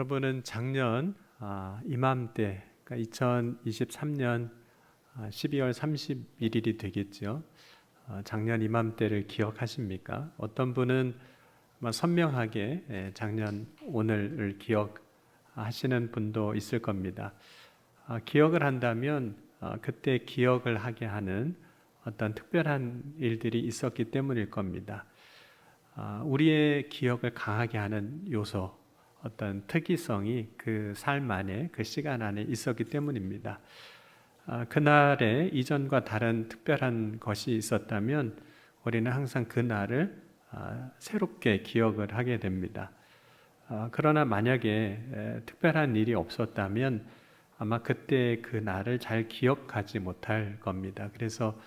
여러분은 작년 이맘때, 그러니까 2023년 12월 31일이 되겠죠. 작년 이맘때를 기억하십니까? 어떤 분은 선명하게 작년 오늘을 기억하시는 분도 있을 겁니다. 기억을 한다면 그때 기억을 하게 하는 어떤 특별한 일들이 있었기 때문일 겁니다. 우리의 기억을 강하게 하는 요소, 어떤 특이성이 그 삶 안에, 그 시간 안에 있었기 때문입니다. 그날에 이전과 다른 특별한 것이 있었다면 우리는 항상 그날을 새롭게 기억을 하게 됩니다. 그러나 만약에 특별한 일이 없었다면 아마 그때 그 날을 잘 기억하지 못할 겁니다. 그래서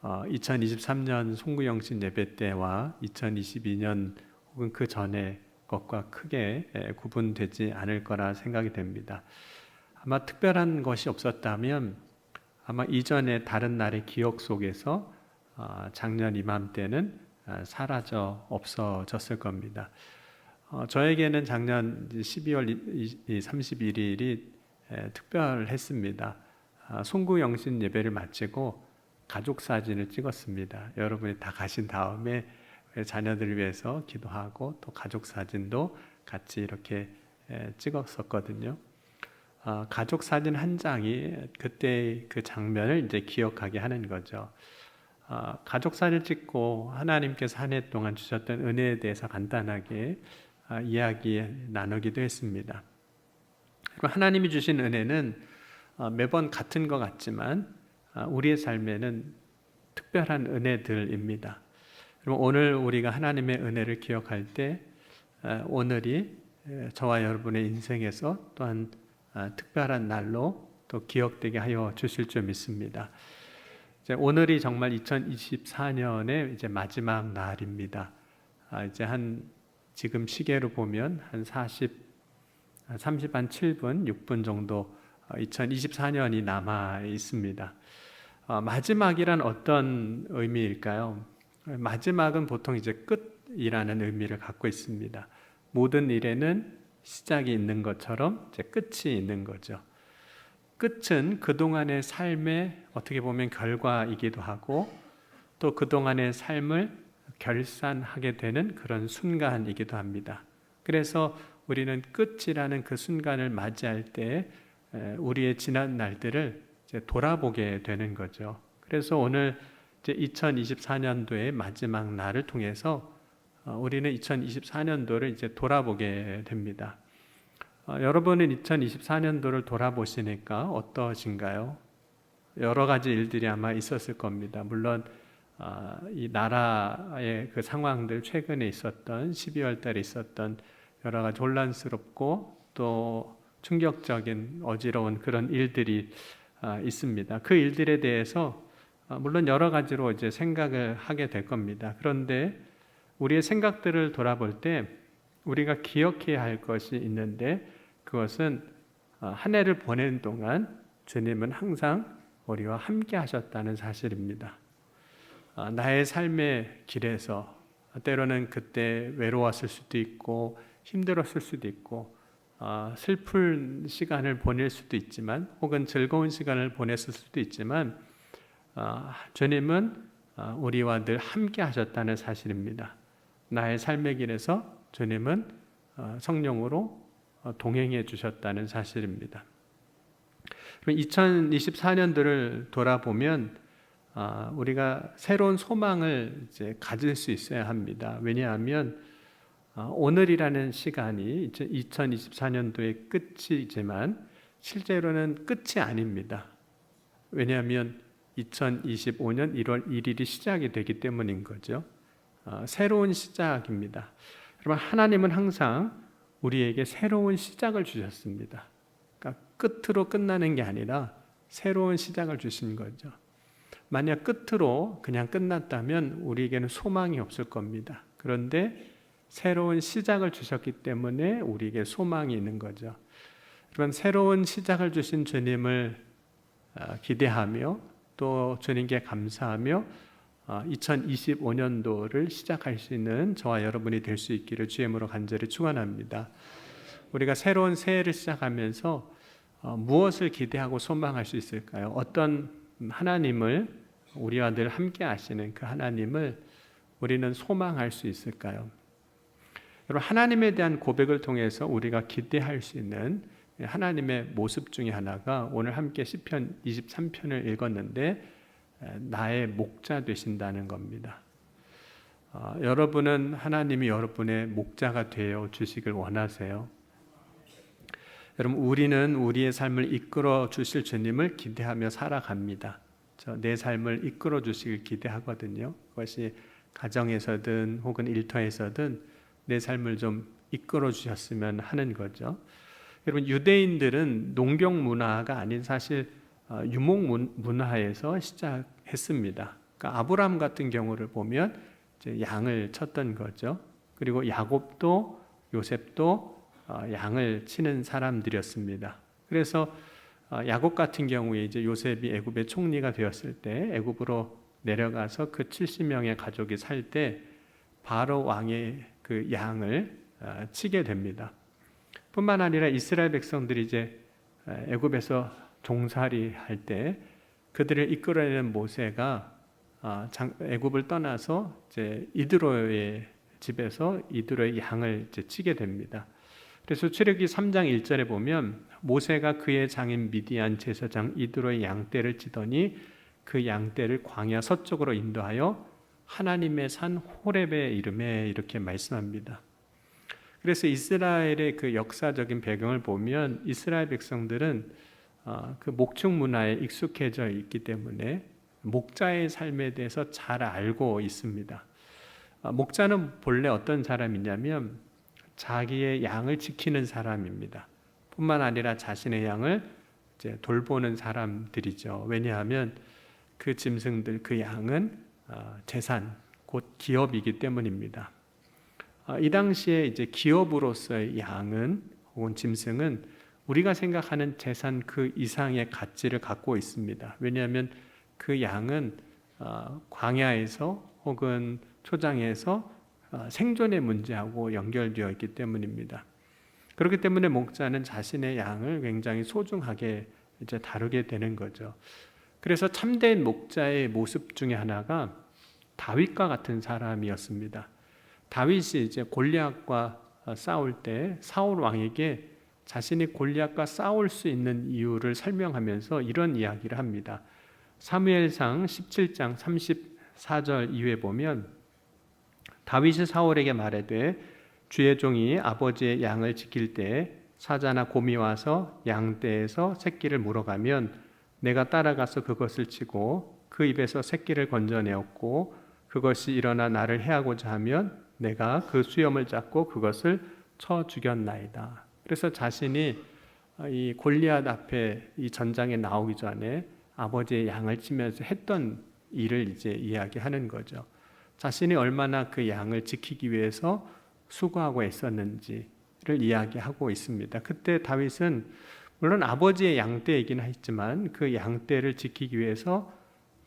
2023년 송구영신 예배 때와 2022년 혹은 그 전에 것과 크게 구분되지 않을 거라 생각이 됩니다. 아마 특별한 것이 없었다면 아마 이전의 다른 날의 기억 속에서 작년 이맘때는 사라져 없어졌을 겁니다. 저에게는 작년 12월 31일이 특별했습니다. 송구영신 예배를 마치고 가족 사진을 찍었습니다. 여러분이 다 가신 다음에 자녀들을 위해서 기도하고 또 가족 사진도 같이 이렇게 찍었었거든요. 가족 사진 한 장이 그때 그 장면을 이제 기억하게 하는 거죠. 가족 사진 찍고 하나님께서 한 해 동안 주셨던 은혜에 대해서 간단하게 이야기 나누기도 했습니다. 하나님이 주신 은혜는 매번 같은 것 같지만 우리의 삶에는 특별한 은혜들입니다. 그럼 오늘 우리가 하나님의 은혜를 기억할 때 오늘이 저와 여러분의 인생에서 또한 특별한 날로 또 기억되게 하여 주실 줄 믿습니다. 오늘이 정말 2024년의 이제 마지막 날입니다. 이제 지금 시계로 보면 한 7분, 6분 정도 2024년이 남아 있습니다. 마지막이란 어떤 의미일까요? 마지막은 보통 이제 끝이라는 의미를 갖고 있습니다. 모든 일에는 시작이 있는 것처럼 이제 끝이 있는 거죠. 끝은 그동안의 삶의 어떻게 보면 결과이기도 하고 또 그동안의 삶을 결산하게 되는 그런 순간이기도 합니다. 그래서 우리는 끝이라는 그 순간을 맞이할 때 우리의 지난 날들을 이제 돌아보게 되는 거죠. 그래서 오늘 이제 2024년도의 마지막 날을 통해서 우리는 2024년도를 이제 돌아보게 됩니다. 여러분은 2024년도를 돌아보시니까 어떠신가요? 여러 가지 일들이 아마 있었을 겁니다. 물론 이 나라의 그 상황들, 최근에 있었던 12월 달에 있었던 여러 가지 혼란스럽고 또 충격적인 어지러운 그런 일들이 있습니다. 그 일들에 대해서 물론 여러 가지로 이제 생각을 하게 될 겁니다. 그런데 우리의 생각들을 돌아볼 때 우리가 기억해야 할 것이 있는데 그것은 한 해를 보내는 동안 주님은 항상 우리와 함께 하셨다는 사실입니다. 나의 삶의 길에서 때로는 그때 외로웠을 수도 있고 힘들었을 수도 있고 슬픈 시간을 보낼 수도 있지만 혹은 즐거운 시간을 보냈을 수도 있지만 주님은 우리와 늘 함께 하셨다는 사실입니다. 나의 삶의 길에서 주님은 성령으로 동행해 주셨다는 사실입니다. 2024년도를 돌아보면 우리가 새로운 소망을 이제 가질 수 있어야 합니다. 왜냐하면 오늘이라는 시간이 2024년도의 끝이지만 실제로는 끝이 아닙니다. 왜냐하면 2025년 1월 1일이 시작이 되기 때문인 거죠. 새로운 시작입니다. 여러분, 하나님은 항상 우리에게 새로운 시작을 주셨습니다. 그러니까 끝으로 끝나는 게 아니라 새로운 시작을 주신 거죠. 만약 끝으로 그냥 끝났다면 우리에게는 소망이 없을 겁니다. 그런데 새로운 시작을 주셨기 때문에 우리에게 소망이 있는 거죠. 여러분, 새로운 시작을 주신 주님을 기대하며 또 주님께 감사하며 2025년도를 시작할 수 있는 저와 여러분이 될 수 있기를 주의 이름으로 간절히 축원합니다. 우리가 새로운 새해를 시작하면서 무엇을 기대하고 소망할 수 있을까요? 어떤 하나님을, 우리와 늘 함께 하시는 그 하나님을 우리는 소망할 수 있을까요? 여러분, 하나님에 대한 고백을 통해서 우리가 기대할 수 있는 하나님의 모습 중에 하나가 오늘 함께 시편 23편을 읽었는데 나의 목자 되신다는 겁니다. 여러분은 하나님이 여러분의 목자가 되어 주시길 원하세요? 여러분, 우리는 우리의 삶을 이끌어 주실 주님을 기대하며 살아갑니다. 내 삶을 이끌어 주시길 기대하거든요. 그것이 가정에서든 혹은 일터에서든 내 삶을 좀 이끌어 주셨으면 하는 거죠. 여러분, 유대인들은 농경 문화가 아닌 사실 유목 문화에서 시작했습니다. 그러니까 아브라함 같은 경우를 보면 이제 양을 쳤던 거죠. 그리고 야곱도 요셉도 양을 치는 사람들이었습니다. 그래서 야곱 같은 경우에 이제 요셉이 애굽의 총리가 되었을 때 애굽으로 내려가서 그 70명의 가족이 살 때 바로 왕의 그 양을 치게 됩니다. 뿐만 아니라 이스라엘 백성들이 이제 애굽에서 종살이 할 때 그들을 이끌어내는 모세가 애굽을 떠나서 이제 이드로의 집에서 이드로의 양을 이제 치게 됩니다. 그래서 출애굽기 3장 1절에 보면 모세가 그의 장인 미디안 제사장 이드로의 양떼를 치더니 그 양떼를 광야 서쪽으로 인도하여 하나님의 산 호렙에 이르매, 이렇게 말씀합니다. 그래서 이스라엘의 그 역사적인 배경을 보면 이스라엘 백성들은 그 목축 문화에 익숙해져 있기 때문에 목자의 삶에 대해서 잘 알고 있습니다. 목자는 본래 어떤 사람이냐면 자기의 양을 지키는 사람입니다. 뿐만 아니라 자신의 양을 이제 돌보는 사람들이죠. 왜냐하면 그 짐승들, 그 양은 재산, 곧 기업이기 때문입니다. 이 당시에 이제 기업으로서의 양은 혹은 짐승은 우리가 생각하는 재산 그 이상의 가치를 갖고 있습니다. 왜냐하면 그 양은 광야에서 혹은 초장에서 생존의 문제하고 연결되어 있기 때문입니다. 그렇기 때문에 목자는 자신의 양을 굉장히 소중하게 이제 다루게 되는 거죠. 그래서 참된 목자의 모습 중에 하나가 다윗과 같은 사람이었습니다. 다윗이 이제 골리앗과 싸울 때 사울 왕에게 자신이 골리앗과 싸울 수 있는 이유를 설명하면서 이런 이야기를 합니다. 사무엘상 17장 34절 이후에 보면 다윗이 사울에게 말하되 주의 종이 아버지의 양을 지킬 때 사자나 곰이 와서 양떼에서 새끼를 물어가면 내가 따라가서 그것을 치고 그 입에서 새끼를 건져내었고 그것이 일어나 나를 해하고자 하면 내가 그 수염을 잡고 그것을 쳐 죽였나이다. 그래서 자신이 이 골리앗 앞에 이 전장에 나오기 전에 아버지의 양을 치면서 했던 일을 이제 이야기하는 거죠. 자신이 얼마나 그 양을 지키기 위해서 수고하고 애썼는지를 이야기하고 있습니다. 그때 다윗은 물론 아버지의 양떼이긴 했지만 그 양떼를 지키기 위해서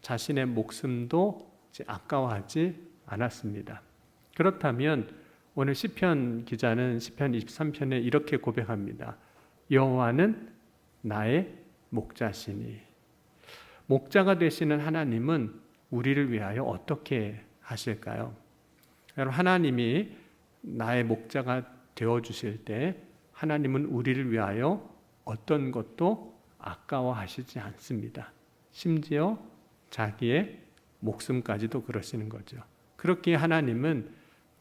자신의 목숨도 아까워하지 않았습니다. 그렇다면 오늘 시편 기자는 시편 23편에 이렇게 고백합니다. 여호와는 나의 목자시니. 목자가 되시는 하나님은 우리를 위하여 어떻게 하실까요? 여러분, 하나님이 나의 목자가 되어주실 때 하나님은 우리를 위하여 어떤 것도 아까워하시지 않습니다. 심지어 자기의 목숨까지도 그러시는 거죠. 그렇게 하나님은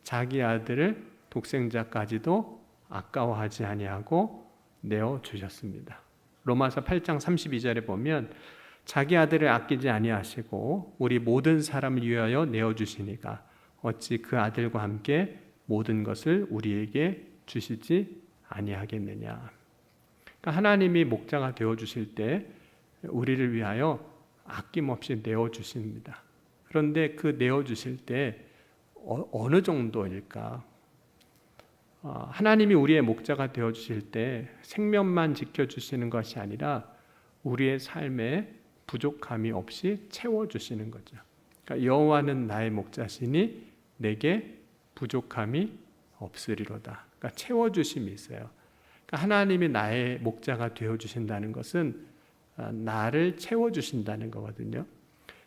자기 아들을 독생자까지도 아까워하지 아니하고 내어주셨습니다. 로마서 8장 32절에 보면 자기 아들을 아끼지 아니하시고 우리 모든 사람을 위하여 내어주시니까 어찌 그 아들과 함께 모든 것을 우리에게 주시지 아니하겠느냐. 그러니까 하나님이 목자가 되어주실 때 우리를 위하여 아낌없이 내어주십니다. 그런데 그 내어주실 때 어느 정도일까? 하나님이 우리의 목자가 되어주실 때 생명만 지켜주시는 것이 아니라 우리의 삶에 부족함이 없이 채워주시는 거죠. 그러니까 여호와는 나의 목자시니 내게 부족함이 없으리로다. 그러니까 채워주심이 있어요. 하나님이 나의 목자가 되어 주신다는 것은 나를 채워 주신다는 거거든요.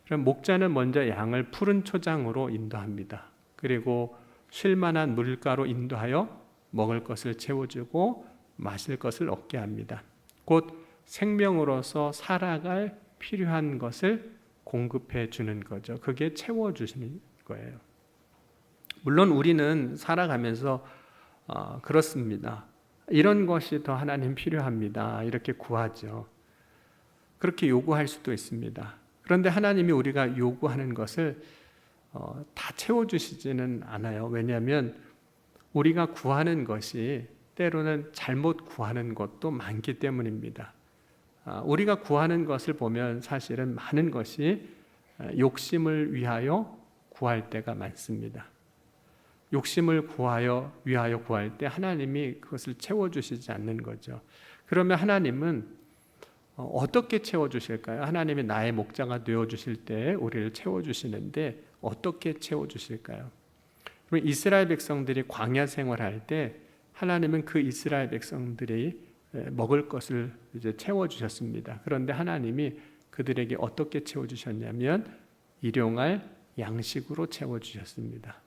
그럼 목자는 먼저 양을 푸른 초장으로 인도합니다. 그리고 쉴 만한 물가로 인도하여 먹을 것을 채워주고 마실 것을 얻게 합니다. 곧 생명으로서 살아갈 필요한 것을 공급해 주는 거죠. 그게 채워주시는 거예요. 물론 우리는 살아가면서 그렇습니다. 이런 것이 더 하나님 필요합니다. 이렇게 구하죠. 그렇게 요구할 수도 있습니다. 그런데 하나님이 우리가 요구하는 것을 다 채워주시지는 않아요. 왜냐하면 우리가 구하는 것이 때로는 잘못 구하는 것도 많기 때문입니다. 우리가 구하는 것을 보면 사실은 많은 것이 욕심을 위하여 구할 때가 많습니다. 욕심을 위하여 구할 때 하나님이 그것을 채워주시지 않는 거죠. 그러면 하나님은 어떻게 채워주실까요? 하나님이 나의 목자가 되어주실 때 우리를 채워주시는데 어떻게 채워주실까요? 그럼 이스라엘 백성들이 광야 생활할 때 하나님은 그 이스라엘 백성들이 먹을 것을 이제 채워주셨습니다. 그런데 하나님이 그들에게 어떻게 채워주셨냐면 일용할 양식으로 채워주셨습니다.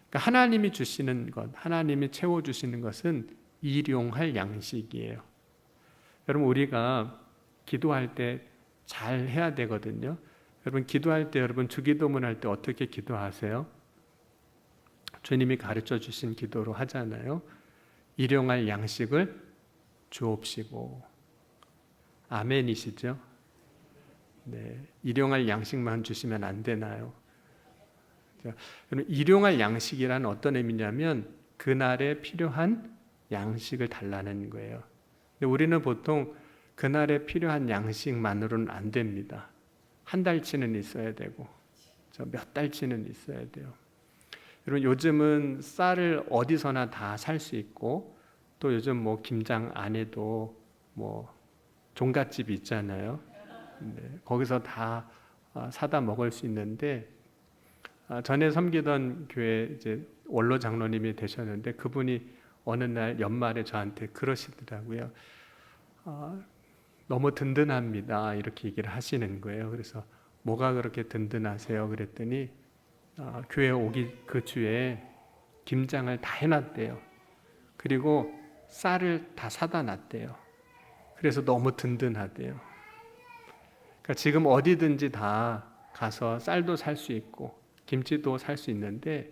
그러니까 하나님이 주시는 것, 하나님이 채워주시는 것은 일용할 양식이에요. 여러분 우리가 기도할 때 잘 해야 되거든요. 여러분 기도할 때 여러분 주기도문 할 때 어떻게 기도하세요? 주님이 가르쳐 주신 기도로 하잖아요. 일용할 양식을 주옵시고. 아멘이시죠? 네, 일용할 양식만 주시면 안 되나요? 일용할 양식이란 어떤 의미냐면 그날에 필요한 양식을 달라는 거예요. 근데 우리는 보통 그날에 필요한 양식만으로는 안 됩니다. 한 달치는 있어야 되고 몇 달치는 있어야 돼요. 여러분 요즘은 쌀을 어디서나 다 살 수 있고 또 요즘 뭐 김장 안에도 뭐 종갓집이 있잖아요. 네, 거기서 다 사다 먹을 수 있는데 전에 섬기던 교회 이제 원로 장로님이 되셨는데 그분이 어느 날 연말에 저한테 그러시더라고요. 너무 든든합니다. 이렇게 얘기를 하시는 거예요. 그래서 뭐가 그렇게 든든하세요? 그랬더니 교회 오기 그 주에 김장을 다 해놨대요. 그리고 쌀을 다 사다 놨대요. 그래서 너무 든든하대요. 그러니까 지금 어디든지 다 가서 쌀도 살 수 있고 김치도 살 수 있는데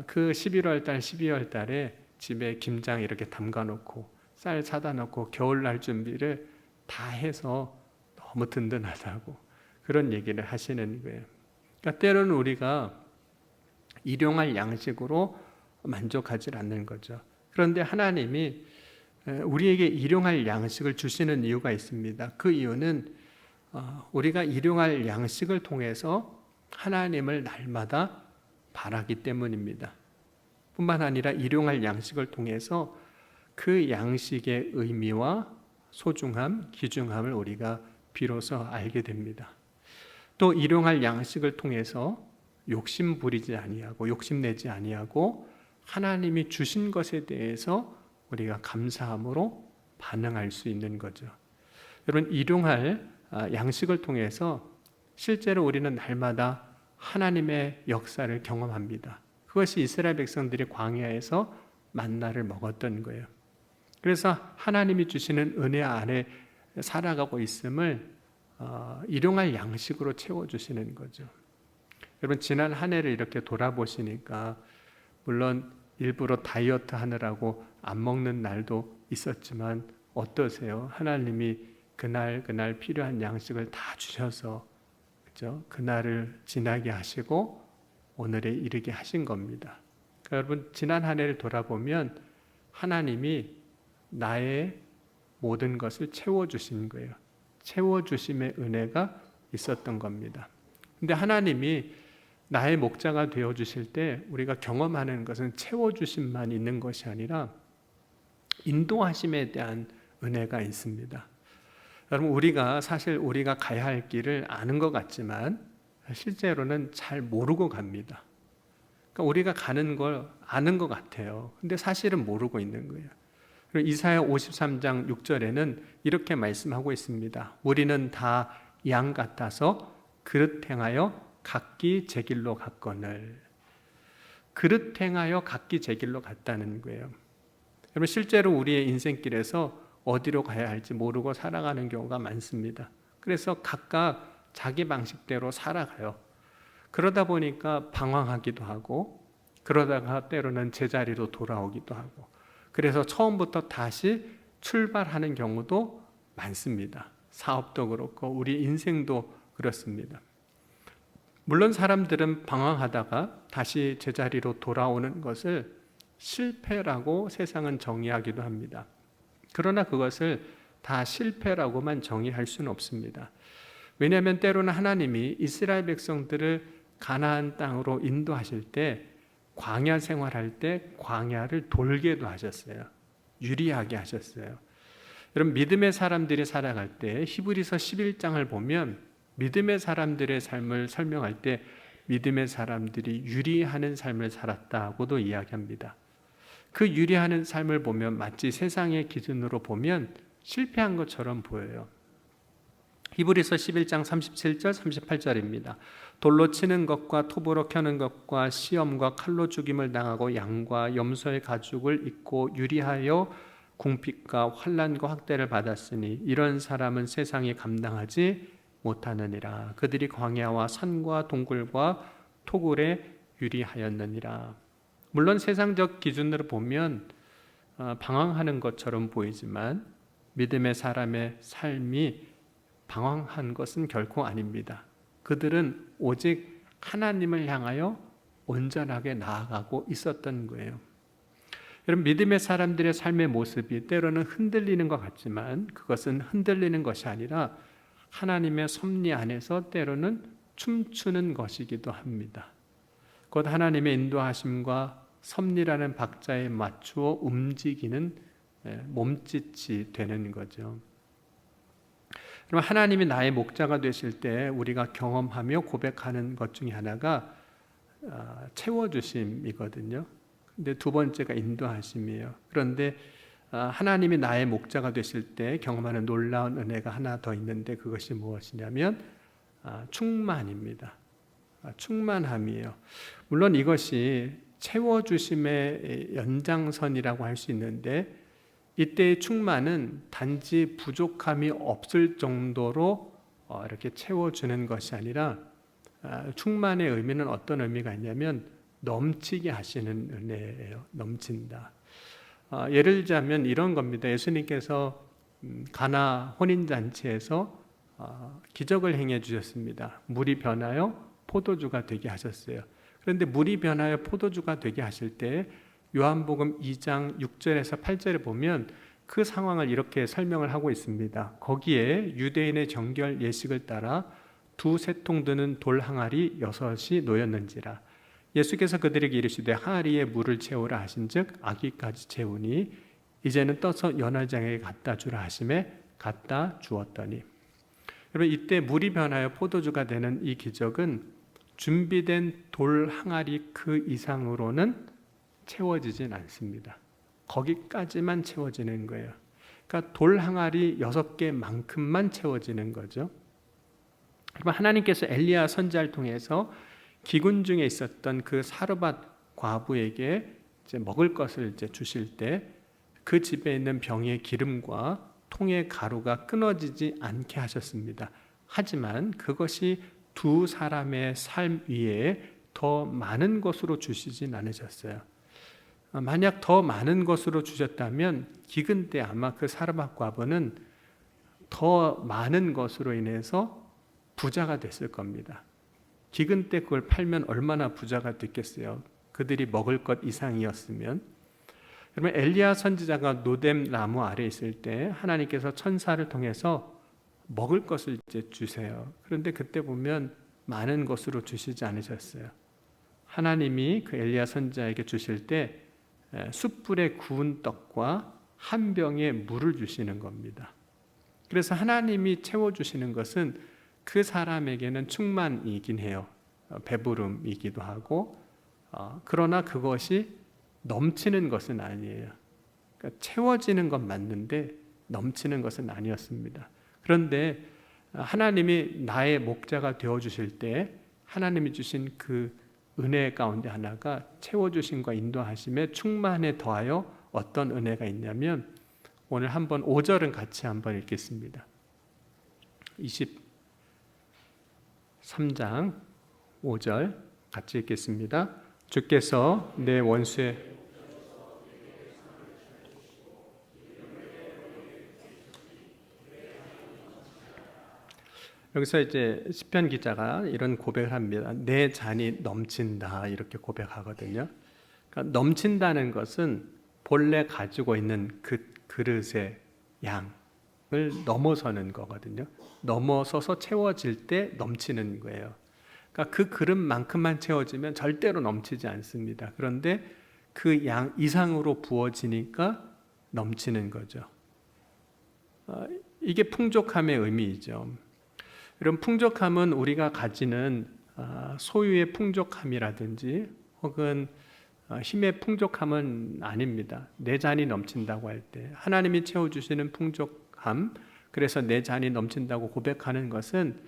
그 11월 달, 12월 달에 집에 김장 이렇게 담가 놓고 쌀 사다 놓고 겨울날 준비를 다 해서 너무 든든하다고 그런 얘기를 하시는 거예요. 그러니까 때로는 우리가 일용할 양식으로 만족하지 않는 거죠. 그런데 하나님이 우리에게 일용할 양식을 주시는 이유가 있습니다. 그 이유는 우리가 일용할 양식을 통해서 하나님을 날마다 바라기 때문입니다. 뿐만 아니라 일용할 양식을 통해서 그 양식의 의미와 소중함, 귀중함을 우리가 비로소 알게 됩니다. 또 일용할 양식을 통해서 욕심 부리지 아니하고 욕심내지 아니하고 하나님이 주신 것에 대해서 우리가 감사함으로 반응할 수 있는 거죠. 여러분 일용할 양식을 통해서 실제로 우리는 날마다 하나님의 역사를 경험합니다. 그것이 이스라엘 백성들이 광야에서 만나를 먹었던 거예요. 그래서 하나님이 주시는 은혜 안에 살아가고 있음을 일용할 양식으로 채워주시는 거죠. 여러분 지난 한 해를 이렇게 돌아보시니까 물론 일부러 다이어트 하느라고 안 먹는 날도 있었지만 어떠세요? 하나님이 그날 필요한 양식을 다 주셔서 그죠? 그날을 지나게 하시고 오늘에 이르게 하신 겁니다. 그러니까 여러분 지난 한 해를 돌아보면 하나님이 나의 모든 것을 채워주신 거예요. 채워주심의 은혜가 있었던 겁니다. 근데 하나님이 나의 목자가 되어주실 때 우리가 경험하는 것은 채워주심만 있는 것이 아니라 인도하심에 대한 은혜가 있습니다. 여러분 사실 우리가 가야 할 길을 아는 것 같지만 실제로는 잘 모르고 갑니다. 그러니까 우리가 가는 걸 아는 것 같아요. 근데 사실은 모르고 있는 거예요. 그리고 이사야 53장 6절에는 이렇게 말씀하고 있습니다. 우리는 다 양 같아서 그릇 행하여 각기 제 길로 갔거늘. 그릇 행하여 각기 제 길로 갔다는 거예요. 여러분, 실제로 우리의 인생길에서 어디로 가야 할지 모르고 살아가는 경우가 많습니다. 그래서 각각 자기 방식대로 살아가요. 그러다 보니까 방황하기도 하고, 그러다가 때로는 제자리로 돌아오기도 하고, 그래서 처음부터 다시 출발하는 경우도 많습니다. 사업도 그렇고 우리 인생도 그렇습니다. 물론 사람들은 방황하다가 다시 제자리로 돌아오는 것을 실패라고 세상은 정의하기도 합니다. 그러나 그것을 다 실패라고만 정의할 수는 없습니다. 왜냐하면 때로는 하나님이 이스라엘 백성들을 가나안 땅으로 인도하실 때, 광야 생활할 때 광야를 돌게도 하셨어요. 유리하게 하셨어요. 여러분, 믿음의 사람들이 살아갈 때 히브리서 11장을 보면 믿음의 사람들의 삶을 설명할 때 믿음의 사람들이 유리하는 삶을 살았다고도 이야기합니다. 그 유리하는 삶을 보면 마치 세상의 기준으로 보면 실패한 것처럼 보여요. 히브리서 11장 37절 38절입니다. 돌로 치는 것과 톱으로 켜는 것과 시험과 칼로 죽임을 당하고 양과 염소의 가죽을 입고 유리하여 궁핍과 환난과 학대를 받았으니 이런 사람은 세상이 감당하지 못하느니라. 그들이 광야와 산과 동굴과 토굴에 유리하였느니라. 물론 세상적 기준으로 보면 방황하는 것처럼 보이지만 믿음의 사람의 삶이 방황한 것은 결코 아닙니다. 그들은 오직 하나님을 향하여 온전하게 나아가고 있었던 거예요. 여러분, 믿음의 사람들의 삶의 모습이 때로는 흔들리는 것 같지만 그것은 흔들리는 것이 아니라 하나님의 섭리 안에서 때로는 춤추는 것이기도 합니다. 곧 하나님의 인도하심과 섭리라는 박자에 맞추어 움직이는 몸짓이 되는 거죠. 그럼 하나님이 나의 목자가 되실 때 우리가 경험하며 고백하는 것 중에 하나가 채워주심이거든요. 근데 두 번째가 인도하심이에요. 그런데 하나님이 나의 목자가 되실 때 경험하는 놀라운 은혜가 하나 더 있는데 그것이 무엇이냐면 충만입니다. 충만함이에요. 물론 이것이 채워주심의 연장선이라고 할 수 있는데 이때의 충만은 단지 부족함이 없을 정도로 이렇게 채워주는 것이 아니라 충만의 의미는 어떤 의미가 있냐면 넘치게 하시는 은혜예요. 넘친다. 예를 들자면 이런 겁니다. 예수님께서 가나 혼인잔치에서 기적을 행해 주셨습니다. 물이 변하여 포도주가 되게 하셨어요. 그런데 물이 변하여 포도주가 되게 하실 때 요한복음 2장 6절에서 8절에 보면 그 상황을 이렇게 설명을 하고 있습니다. 거기에 유대인의 정결 예식을 따라 두세 통 드는 돌 항아리 6이 놓였는지라. 예수께서 그들에게 이르시되 항아리에 물을 채우라 하신즉 아기까지 채우니 이제는 떠서 연회장에게 갖다 주라 하심에 갖다 주었더니. 여러분, 이때 물이 변하여 포도주가 되는 이 기적은 준비된 돌 항아리 그 이상으로는 채워지진 않습니다. 거기까지만 채워지는 거예요. 그러니까 돌 항아리 6개만큼만 채워지는 거죠. 하나님께서 엘리야 선지자를 통해서 기근 중에 있었던 그 사르밧 과부에게 이제 먹을 것을 이제 주실 때 그 집에 있는 병의 기름과 통의 가루가 끊어지지 않게 하셨습니다. 하지만 그것이 두 사람의 삶 위에 더 많은 것으로 주시진 않으셨어요. 만약 더 많은 것으로 주셨다면 기근 때 아마 그 사르밧 과부는 더 많은 것으로 인해서 부자가 됐을 겁니다. 기근 때 그걸 팔면 얼마나 부자가 됐겠어요. 그들이 먹을 것 이상이었으면. 여러분, 엘리야 선지자가 노뎀 나무 아래 있을 때 하나님께서 천사를 통해서 먹을 것을 이제 주세요. 그런데 그때 보면 많은 것으로 주시지 않으셨어요. 하나님이 그 엘리야 선지자에게 주실 때 숯불에 구운 떡과 한 병의 물을 주시는 겁니다. 그래서 하나님이 채워주시는 것은 그 사람에게는 충만이긴 해요. 배부름이기도 하고, 그러나 그것이 넘치는 것은 아니에요. 그러니까 채워지는 건 맞는데 넘치는 것은 아니었습니다. 그런데 하나님이 나의 목자가 되어주실 때 하나님이 주신 그 은혜 가운데 하나가 채워주심과 인도하심에 충만에 더하여 어떤 은혜가 있냐면, 오늘 한번 5절은 같이 한번 읽겠습니다. 23장 5절 같이 읽겠습니다. 주께서 내 원수의 여기서 이제 시편 기자가 이런 고백을 합니다. 내 잔이 넘친다 이렇게 고백하거든요. 그러니까 넘친다는 것은 본래 가지고 있는 그 그릇의 양을 넘어서는 거거든요. 넘어서서 채워질 때 넘치는 거예요. 그러니까 그 그릇만큼만 채워지면 절대로 넘치지 않습니다. 그런데 그 양 이상으로 부어지니까 넘치는 거죠. 이게 풍족함의 의미이죠. 이런 풍족함은 우리가 가지는 소유의 풍족함이라든지 혹은 힘의 풍족함은 아닙니다. 내 잔이 넘친다고 할 때 하나님이 채워주시는 풍족함, 그래서 내 잔이 넘친다고 고백하는 것은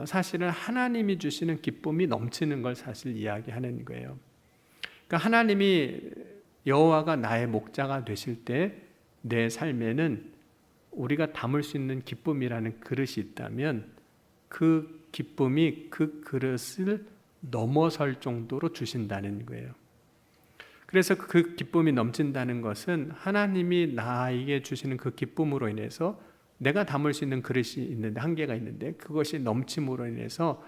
사실은 하나님이 주시는 기쁨이 넘치는 걸 사실 이야기하는 거예요. 그러니까 하나님이 여호와가 나의 목자가 되실 때 내 삶에는 우리가 담을 수 있는 기쁨이라는 그릇이 있다면 그 기쁨이 그 그릇을 넘어설 정도로 주신다는 거예요. 그래서 그 기쁨이 넘친다는 것은 하나님이 나에게 주시는 그 기쁨으로 인해서 내가 담을 수 있는 그릇이 있는데, 한계가 있는데, 그것이 넘침으로 인해서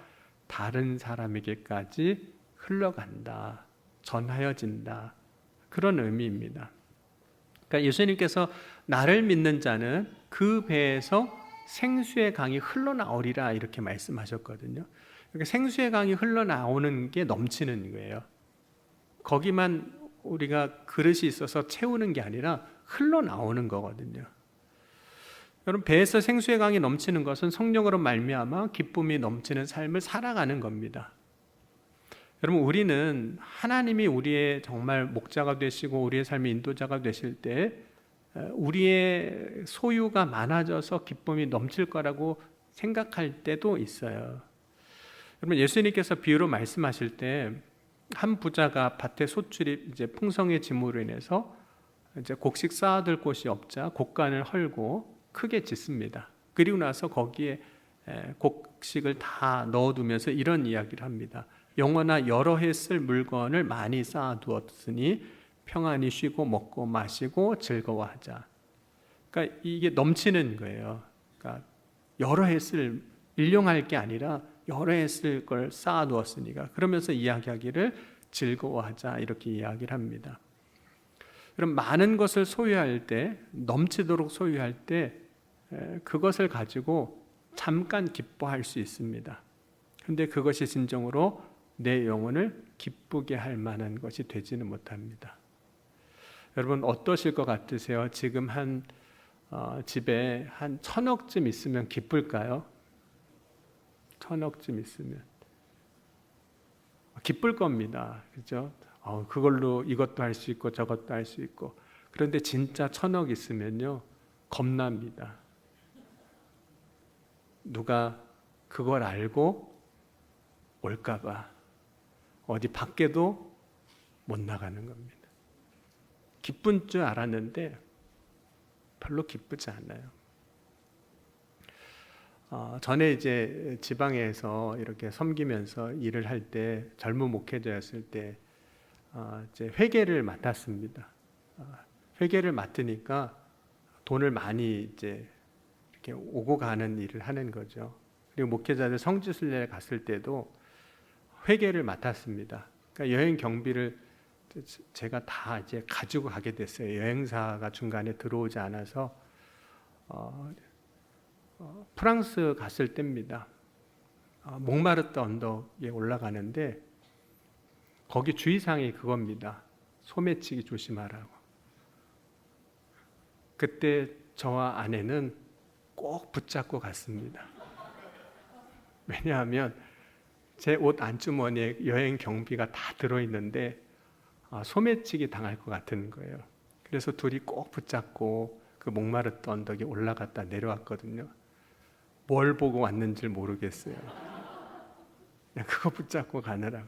다른 사람에게까지 흘러간다, 전하여진다, 그런 의미입니다. 그러니까 예수님께서 나를 믿는 자는 그 배에서 생수의 강이 흘러나오리라 이렇게 말씀하셨거든요. 그러니까 생수의 강이 흘러나오는 게 넘치는 거예요. 거기만 우리가 그릇이 있어서 채우는 게 아니라 흘러나오는 거거든요. 여러분, 배에서 생수의 강이 넘치는 것은 성령으로 말미암아 기쁨이 넘치는 삶을 살아가는 겁니다. 여러분, 우리는 하나님이 우리의 정말 목자가 되시고 우리의 삶의 인도자가 되실 때 우리의 소유가 많아져서 기쁨이 넘칠 거라고 생각할 때도 있어요. 여러분, 예수님께서 비유로 말씀하실 때 한 부자가 밭에 소출이 이제 풍성해짐으로 인해서 이제 곡식 쌓아둘 곳이 없자 곡간을 헐고 크게 짓습니다. 그리고 나서 거기에 곡식을 다 넣어두면서 이런 이야기를 합니다. 영원하 여러 해 쓸 물건을 많이 쌓아두었으니 평안히 쉬고 먹고 마시고 즐거워하자. 그러니까 이게 넘치는 거예요. 그러니까 여러 해 쓸, 일용할 게 아니라 여러 해 쓸 걸 쌓아두었으니까, 그러면서 이야기하기를 즐거워하자 이렇게 이야기를 합니다. 그럼 많은 것을 소유할 때, 넘치도록 소유할 때 그것을 가지고 잠깐 기뻐할 수 있습니다. 그런데 그것이 진정으로 내 영혼을 기쁘게 할 만한 것이 되지는 못합니다. 여러분, 어떠실 것 같으세요? 지금 집에 한 1,000억쯤 있으면 기쁠까요? 1,000억쯤 있으면 기쁠 겁니다. 그죠? 그걸로 이것도 할 수 있고 저것도 할 수 있고. 그런데 진짜 1,000억 있으면요, 겁납니다. 누가 그걸 알고 올까봐 어디 밖에도 못 나가는 겁니다. 기쁜 줄 알았는데 별로 기쁘지 않아요. 전에 이제 지방에서 이렇게 섬기면서 일을 할 때, 젊은 목회자였을 때 이제 회계를 맡았습니다. 회계를 맡으니까 돈을 많이 이제 이렇게 오고 가는 일을 하는 거죠. 그리고 목회자들 성지순례에 갔을 때도 회계를 맡았습니다. 그러니까 여행 경비를 제가 다 이제 가지고 가게 됐어요. 여행사가 중간에 들어오지 않아서 프랑스 갔을 때입니다. 몽마르트 언덕에 올라가는데 거기 주의사항이 그겁니다. 소매치기 조심하라고. 그때 저와 아내는 꼭 붙잡고 갔습니다. 왜냐하면 제 옷 안주머니에 여행 경비가 다 들어있는데 소매치기 당할 것 같은 거예요. 그래서 둘이 꼭 붙잡고 그 목마르던 언덕에 올라갔다 내려왔거든요. 뭘 보고 왔는지 모르겠어요. 그냥 그거 붙잡고 가느라고.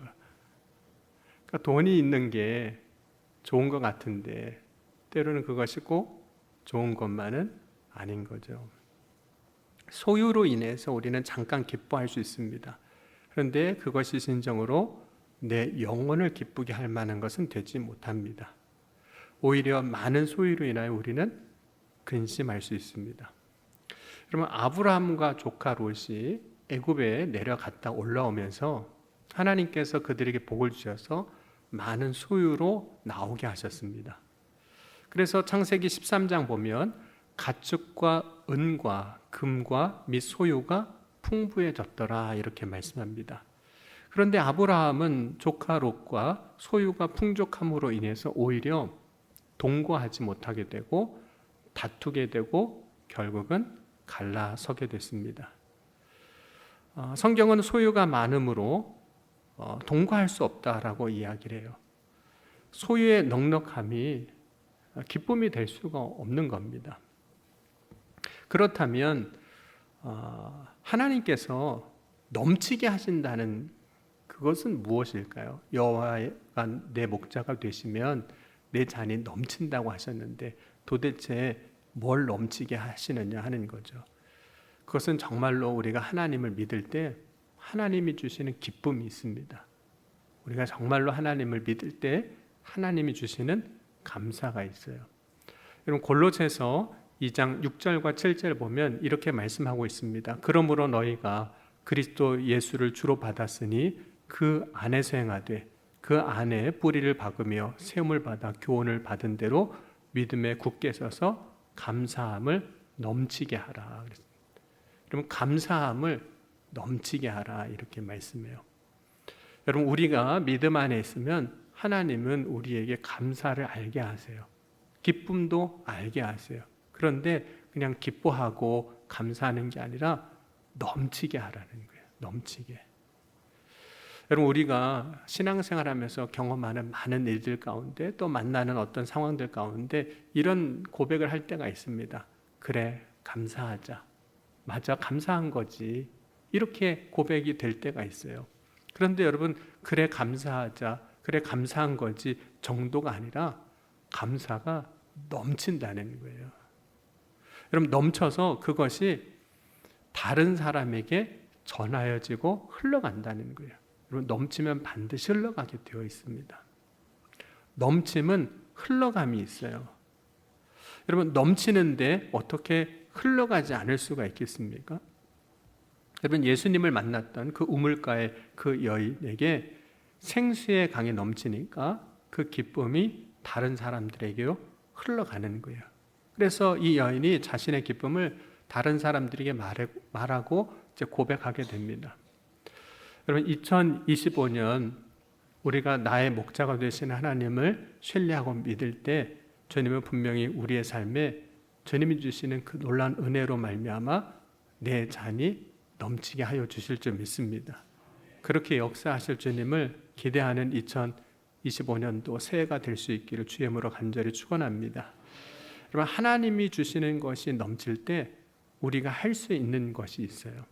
그러니까 돈이 있는 게 좋은 것 같은데 때로는 그것이 꼭 좋은 것만은 아닌 거죠. 소유로 인해서 우리는 잠깐 기뻐할 수 있습니다. 그런데 그것이 진정으로 내 영혼을 기쁘게 할 만한 것은 되지 못합니다. 오히려 많은 소유로 인하여 우리는 근심할 수 있습니다. 그러면 아브라함과 조카 롯이 애굽에 내려갔다 올라오면서 하나님께서 그들에게 복을 주셔서 많은 소유로 나오게 하셨습니다. 그래서 창세기 13장 보면 가축과 은과 금과 및 소유가 풍부해졌더라 이렇게 말씀합니다. 그런데 아브라함은 조카 롯과 소유가 풍족함으로 인해서 오히려 동거하지 못하게 되고 다투게 되고 결국은 갈라서게 됐습니다. 성경은 소유가 많음으로 동거할 수 없다라고 이야기를 해요. 소유의 넉넉함이 기쁨이 될 수가 없는 겁니다. 그렇다면 하나님께서 넘치게 하신다는 그것은 무엇일까요? 여호와가 내 목자가 되시면 내 잔이 넘친다고 하셨는데 도대체 뭘 넘치게 하시느냐 하는 거죠. 그것은 정말로 우리가 하나님을 믿을 때 하나님이 주시는 기쁨이 있습니다. 우리가 정말로 하나님을 믿을 때 하나님이 주시는 감사가 있어요. 여러분 골로새서 2장 6절과 7절 보면 이렇게 말씀하고 있습니다. 그러므로 너희가 그리스도 예수를 주로 받았으니 그 안에서 행하되 그 안에 뿌리를 박으며 세움을 받아 교훈을 받은 대로 믿음에 굳게 서서 감사함을 넘치게 하라. 그러면 감사함을 넘치게 하라 이렇게 말씀해요. 여러분 우리가 믿음 안에 있으면 하나님은 우리에게 감사를 알게 하세요. 기쁨도 알게 하세요. 그런데 그냥 기뻐하고 감사하는 게 아니라 넘치게 하라는 거예요. 넘치게. 여러분 우리가 신앙생활하면서 경험하는 많은 일들 가운데 또 만나는 어떤 상황들 가운데 이런 고백을 할 때가 있습니다. 그래 감사하자. 맞아 감사한 거지. 이렇게 고백이 될 때가 있어요. 그런데 여러분 그래 감사하자. 그래 감사한 거지 정도가 아니라 감사가 넘친다는 거예요. 여러분 넘쳐서 그것이 다른 사람에게 전하여지고 흘러간다는 거예요. 여러분 넘치면 반드시 흘러가게 되어 있습니다. 넘침은 흘러감이 있어요. 여러분 넘치는데 어떻게 흘러가지 않을 수가 있겠습니까? 여러분 예수님을 만났던 그 우물가의 그 여인에게 생수의 강이 넘치니까 그 기쁨이 다른 사람들에게요 흘러가는 거예요. 그래서 이 여인이 자신의 기쁨을 다른 사람들에게 말하고 이제 고백하게 됩니다. 여러분 2025년 우리가 나의 목자가 되시는 하나님을 신뢰하고 믿을 때 주님은 분명히 우리의 삶에 주님이 주시는 그 놀라운 은혜로 말미암아 내 잔이 넘치게 하여 주실 줄 믿습니다. 그렇게 역사하실 주님을 기대하는 2025년도 새해가 될 수 있기를 주의 이름으로 간절히 축원합니다. 여러분 하나님이 주시는 것이 넘칠 때 우리가 할 수 있는 것이 있어요.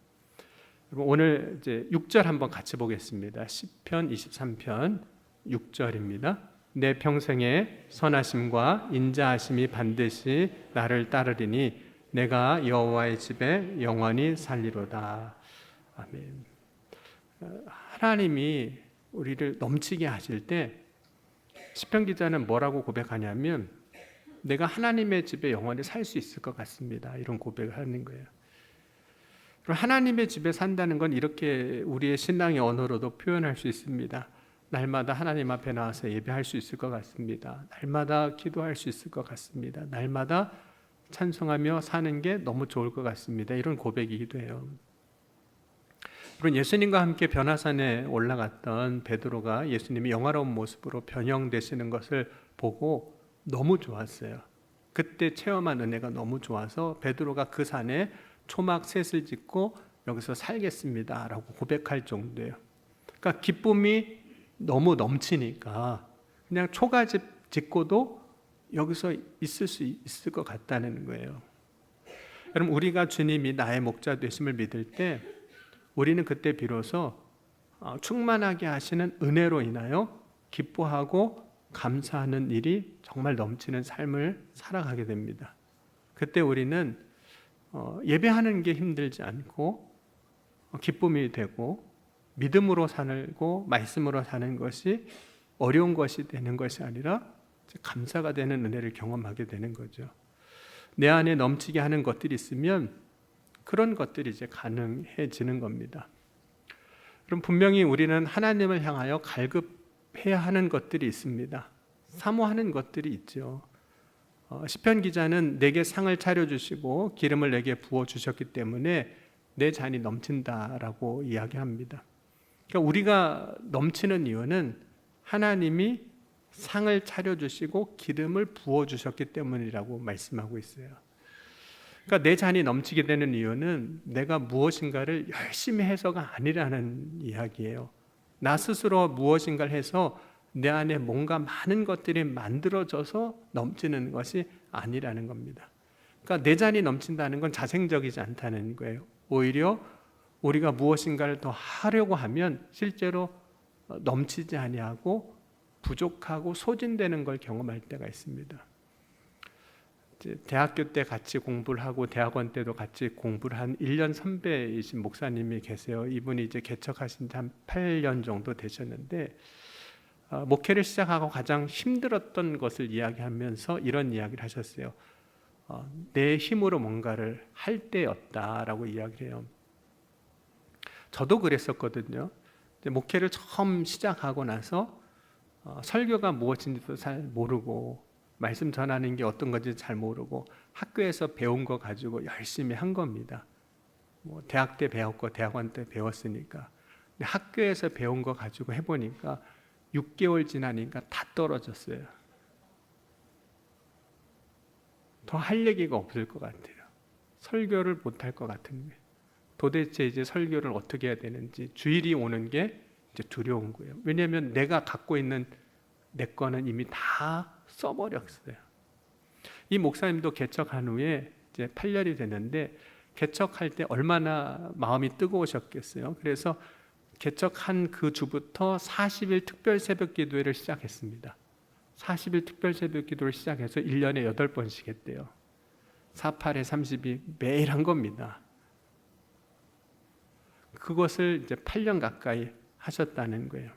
여러분 오늘 이제 6절 한번 같이 보겠습니다. 시편 23편 6절입니다. 내 평생에 선하심과 인자하심이 반드시 나를 따르리니 내가 여호와의 집에 영원히 살리로다. 아멘. 하나님이 우리를 넘치게 하실 때 시편 기자는 뭐라고 고백하냐면 내가 하나님의 집에 영원히 살 수 있을 것 같습니다. 이런 고백을 하는 거예요. 하나님의 집에 산다는 건 이렇게 우리의 신앙의 언어로도 표현할 수 있습니다. 날마다 하나님 앞에 나와서 예배할 수 있을 것 같습니다. 날마다 기도할 수 있을 것 같습니다. 날마다 찬송하며 사는 게 너무 좋을 것 같습니다. 이런 고백이기도 해요. 그리고 예수님과 함께 변화산에 올라갔던 베드로가 예수님이 영화로운 모습으로 변형되시는 것을 보고 너무 좋았어요. 그때 체험한 은혜가 너무 좋아서 베드로가 그 산에 초막 셋을 짓고 여기서 살겠습니다 라고 고백할 정도예요. 그러니까 기쁨이 너무 넘치니까 그냥 초가집 짓고도 여기서 있을 수 있을 것 같다는 거예요. 여러분, 우리가 주님이 나의 목자 되심을 믿을 때 우리는 그때 비로소 충만하게 하시는 은혜로 인하여 기뻐하고 감사하는 일이 정말 넘치는 삶을 살아가게 됩니다. 그때 우리는 예배하는 게 힘들지 않고 기쁨이 되고 믿음으로 살고 말씀으로 사는 것이 어려운 것이 되는 것이 아니라 감사가 되는 은혜를 경험하게 되는 거죠. 내 안에 넘치게 하는 것들이 있으면 그런 것들이 이제 가능해지는 겁니다. 그럼 분명히 우리는 하나님을 향하여 갈급해야 하는 것들이 있습니다. 사모하는 것들이 있죠. 시편 기자는 내게 상을 차려주시고 기름을 내게 부어주셨기 때문에 내 잔이 넘친다라고 이야기합니다. 그러니까 우리가 넘치는 이유는 하나님이 상을 차려주시고 기름을 부어주셨기 때문이라고 말씀하고 있어요. 그러니까 내 잔이 넘치게 되는 이유는 내가 무엇인가를 열심히 해서가 아니라는 이야기예요. 나 스스로 무엇인가를 해서 내 안에 뭔가 많은 것들이 만들어져서 넘치는 것이 아니라는 겁니다. 그러니까 내 잔이 넘친다는 건 자생적이지 않다는 거예요. 오히려 우리가 무엇인가를 더 하려고 하면 실제로 넘치지 아니하고 부족하고 소진되는 걸 경험할 때가 있습니다. 대학교 때 같이 공부를 하고 대학원 때도 같이 공부를 한 1년 선배이신 목사님이 계세요. 이분이 이제 개척하신 지 한 8년 정도 되셨는데 목회를 시작하고 가장 힘들었던 것을 이야기하면서 이런 이야기를 하셨어요. 내 힘으로 뭔가를 할 때였다라고 이야기를 해요. 저도 그랬었거든요. 목회를 처음 시작하고 나서 설교가 무엇인지도 잘 모르고 말씀 전하는 게 어떤 건지 잘 모르고 학교에서 배운 거 가지고 열심히 한 겁니다. 대학 때 배웠고 대학원 때 배웠으니까. 근데 학교에서 배운 거 가지고 해보니까 6개월 지나니까 다 떨어졌어요. 더 할 얘기가 없을 것 같아요. 설교를 못할 것 같은 거예요. 도대체 이제 설교를 어떻게 해야 되는지 주일이 오는 게 이제 두려운 거예요. 왜냐하면 내가 갖고 있는 내 거는 이미 다 써버렸어요. 이 목사님도 개척한 후에 이제 8년이 됐는데 개척할 때 얼마나 마음이 뜨거우셨겠어요. 그래서 개척한 그 주부터 40일 특별 새벽 기도회를 시작했습니다. 40일 특별 새벽 기도를 시작해서 1년에 8번씩 했대요. 48에 30이 매일 한 겁니다. 그것을 이제 8년 가까이 하셨다는 거예요.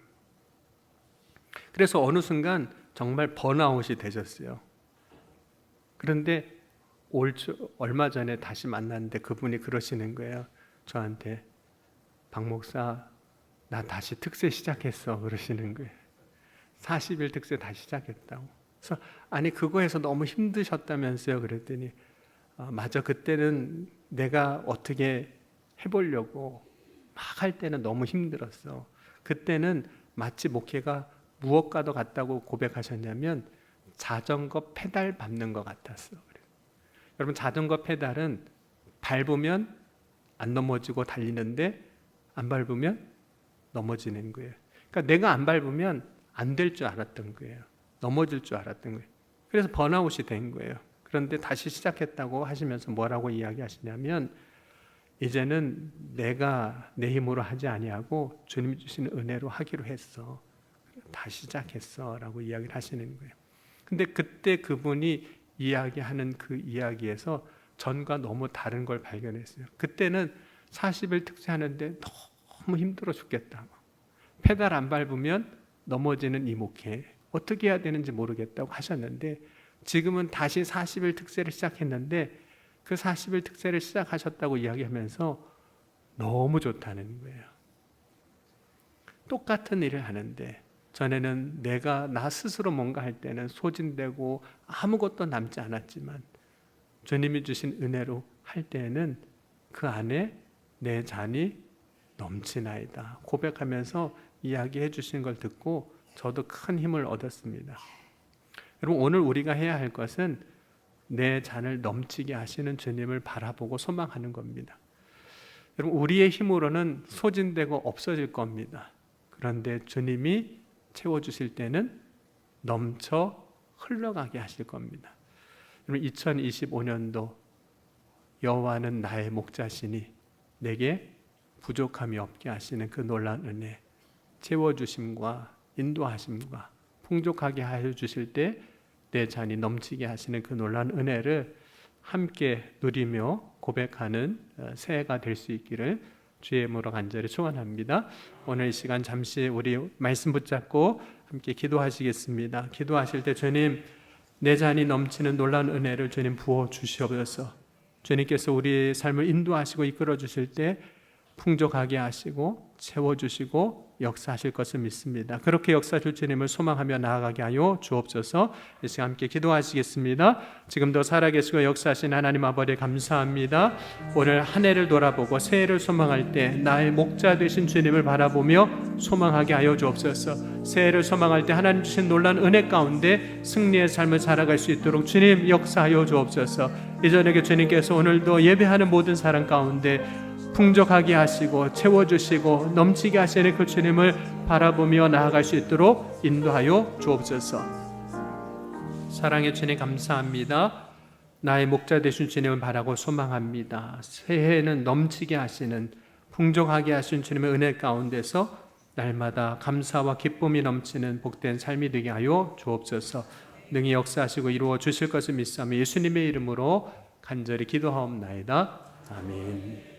그래서 어느 순간 정말 번아웃이 되셨어요. 그런데 얼마 전에 다시 만났는데 그분이 그러시는 거예요. 저한테 박 목사 나 다시 특세 시작했어 그러시는 거예요. 40일 특세 다시 시작했다고. 그래서 아니 그거에서 너무 힘드셨다면서요. 그랬더니 맞아 그때는 내가 어떻게 해보려고 막 할 때는 너무 힘들었어. 그때는 마치 목회가 무엇과도 같다고 고백하셨냐면 자전거 페달 밟는 것 같았어. 여러분 자전거 페달은 밟으면 안 넘어지고 달리는데 안 밟으면 넘어지는 거예요. 그러니까 내가 안 밟으면 안 될 줄 알았던 거예요. 넘어질 줄 알았던 거예요. 그래서 번아웃이 된 거예요. 그런데 다시 시작했다고 하시면서 뭐라고 이야기하시냐면 이제는 내가 내 힘으로 하지 아니하고 주님이 주시는 은혜로 하기로 했어. 다시 시작했어 라고 이야기를 하시는 거예요. 근데 그때 그분이 이야기하는 그 이야기에서 전과 너무 다른 걸 발견했어요. 그때는 40일 특세하는데 너무 힘들어 죽겠다고. 페달 안 밟으면 넘어지는 이 목회 어떻게 해야 되는지 모르겠다고 하셨는데 지금은 다시 40일 특세를 시작했는데 그 40일 특세를 시작하셨다고 이야기하면서 너무 좋다는 거예요. 똑같은 일을 하는데 전에는 내가 나 스스로 뭔가 할 때는 소진되고 아무것도 남지 않았지만 주님이 주신 은혜로 할 때에는 그 안에 내 잔이 넘치나이다 고백하면서 이야기해 주신 걸 듣고 저도 큰 힘을 얻었습니다. 여러분 오늘 우리가 해야 할 것은 내 잔을 넘치게 하시는 주님을 바라보고 소망하는 겁니다. 여러분 우리의 힘으로는 소진되고 없어질 겁니다. 그런데 주님이 채워주실 때는 넘쳐 흘러가게 하실 겁니다. 2025년도 여호와는 나의 목자시니 내게 부족함이 없게 하시는 그 놀라운 은혜, 채워주심과 인도하심과 풍족하게 하여 주실 때 내 잔이 넘치게 하시는 그 놀라운 은혜를 함께 누리며 고백하는 새해가 될 수 있기를 주의 이름으로 간절히 축원합니다. 오늘 이 시간 잠시 우리 말씀 붙잡고 함께 기도하시겠습니다. 기도하실 때 주님, 내 잔이 넘치는 놀라운 은혜를 주님 부어 주시옵소서. 주님께서 우리 삶을 인도하시고 이끌어 주실 때 풍족하게 하시고 채워주시고 역사하실 것을 믿습니다. 그렇게 역사하실 주님을 소망하며 나아가게 하여 주옵소서. 이 시간 함께 기도하시겠습니다. 지금도 살아계시고 역사하신 하나님 아버지 감사합니다. 오늘 한 해를 돌아보고 새해를 소망할 때 나의 목자 되신 주님을 바라보며 소망하게 하여 주옵소서. 새해를 소망할 때 하나님 주신 놀라운 은혜 가운데 승리의 삶을 살아갈 수 있도록 주님 역사하여 주옵소서. 이전에 주님께서 오늘도 예배하는 모든 사람 가운데 풍족하게 하시고 채워주시고 넘치게 하시는 그 주님을 바라보며 나아갈 수 있도록 인도하여 주옵소서. 사랑의 주님 감사합니다. 나의 목자 되신 주님을 바라고 소망합니다. 새해에는 넘치게 하시는 풍족하게 하신 주님의 은혜 가운데서 날마다 감사와 기쁨이 넘치는 복된 삶이 되게 하여 주옵소서. 능히 역사하시고 이루어 주실 것을 믿사오며 예수님의 이름으로 간절히 기도하옵나이다. 아멘.